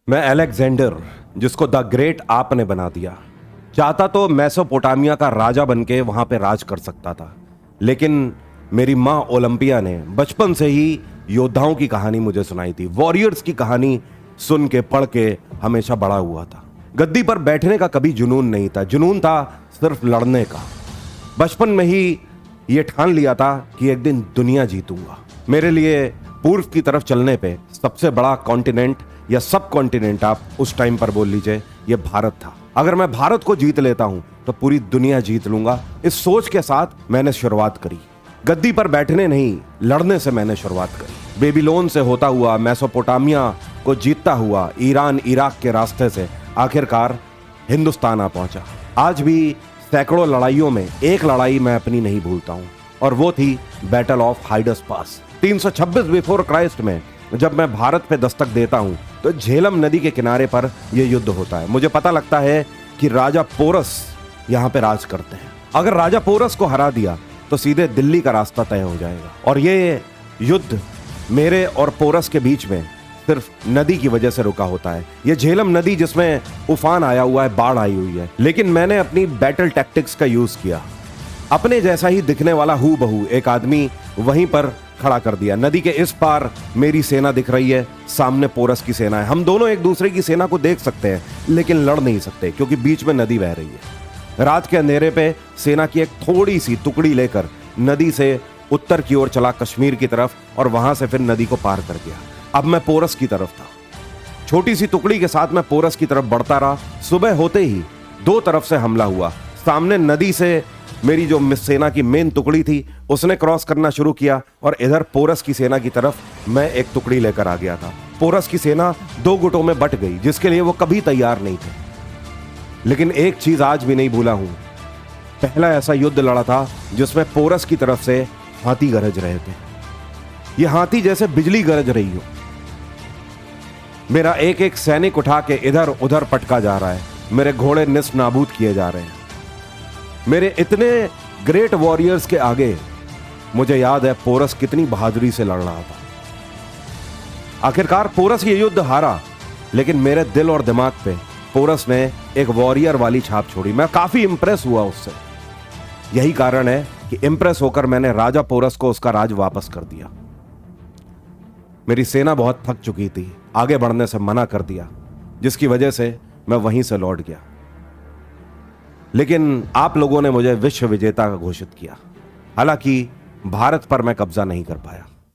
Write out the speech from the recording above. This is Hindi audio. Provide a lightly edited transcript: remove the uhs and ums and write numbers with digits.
मैं अलेक्जेंडर, जिसको द ग्रेट आपने बना दिया, चाहता तो मेसोपोटामिया का राजा बनके वहां पे राज कर सकता था, लेकिन मेरी माँ ओलंपिया ने बचपन से ही योद्धाओं की कहानी मुझे सुनाई थी। वॉरियर्स की कहानी सुन के पढ़ के हमेशा बड़ा हुआ था। गद्दी पर बैठने का कभी जुनून नहीं था, जुनून था सिर्फ लड़ने का। बचपन में ही ये ठान लिया था कि एक दिन दुनिया जीतूंगा। मेरे लिए पूर्व की तरफ चलने पे सबसे बड़ा कॉन्टिनेंट या सब कॉन्टिनेंट आप उस टाइम पर बोल लीजिए, ये भारत था। अगर मैं भारत को जीत लेता हूं तो पूरी दुनिया जीत लूंगा। इस सोच के साथ मैंने शुरुआत करी। गद्दी पर बैठने नहीं, लड़ने से मैंने शुरुआत करी। बेबीलोन से होता हुआ मेसोपोटामिया को जीतता हुआ ईरान इराक के रास्ते से आखिरकार हिंदुस्तान आ पहुंचा। आज भी सैकड़ों लड़ाइयों में एक लड़ाई मैं अपनी नहीं भूलता हूं, और वो थी battle of Hydaspes. 326 before Christ में जब मैं भारत पे दस्तक देता हूं तो झेलम नदी के किनारे पर यह युद्ध होता है। मुझे पता लगता है कि राजा पोरस यहां पे राज करते हैं। अगर राजा पोरस को हरा दिया तो सीधे दिल्ली का रास्ता तय हो जाएगा। और ये युद्ध मेरे और पोरस के बीच में सिर्फ नदी की वजह से रुका होता है। ये झेलम नदी जिसमें उफान आया हुआ है, बाढ़ आई हुई है, लेकिन मैंने अपनी बैटल टैक्टिक्स का यूज किया। अपने जैसा ही दिखने वाला हूबहू एक आदमी वहीं पर खड़ा कर दिया। नदी के इस पार मेरी सेना दिख रही है, सामने पोरस की सेना है। हम दोनों एक दूसरे की सेना को देख सकते हैं, लेकिन लड़ नहीं सकते क्योंकि बीच में नदी बह रही है। रात के अंधेरे पे सेना की एक थोड़ी सी टुकड़ी लेकर नदी से उत्तर की ओर चला कश्मीर की तरफ, और वहां से फिर नदी को पार कर गया। अब मैं पोरस की तरफ था। छोटी सी टुकड़ी के साथ मैं पोरस की तरफ बढ़ता रहा। सुबह होते ही दो तरफ से हमला हुआ। सामने नदी से मेरी जो सेना की मेन टुकड़ी थी उसने क्रॉस करना शुरू किया, और इधर पोरस की सेना की तरफ मैं एक टुकड़ी लेकर आ गया था। पोरस की सेना दो गुटों में बट गई, जिसके लिए वो कभी तैयार नहीं थे। लेकिन एक चीज आज भी नहीं भूला हूं, पहला ऐसा युद्ध लड़ा था जिसमें पोरस की तरफ से हाथी गरज रहे थे। ये हाथी जैसे बिजली गरज रही हो। मेरा एक एक सैनिक उठा के इधर उधर पटका जा रहा है। मेरे घोड़े निस्त नाबूद किए जा रहे हैं। मेरे इतने ग्रेट वॉरियर्स के आगे मुझे याद है पोरस कितनी बहादुरी से लड़ रहा था। आखिरकार पोरस ये युद्ध हारा, लेकिन मेरे दिल और दिमाग पे पोरस ने एक वॉरियर वाली छाप छोड़ी। मैं काफी इंप्रेस हुआ उससे। यही कारण है कि इंप्रेस होकर मैंने राजा पोरस को उसका राज वापस कर दिया। मेरी सेना बहुत थक चुकी थी, आगे बढ़ने से मना कर दिया, जिसकी वजह से मैं वहीं से लौट गया। लेकिन आप लोगों ने मुझे विश्व विजेता घोषित किया। हालांकि भारत पर मैं कब्जा नहीं कर पाया।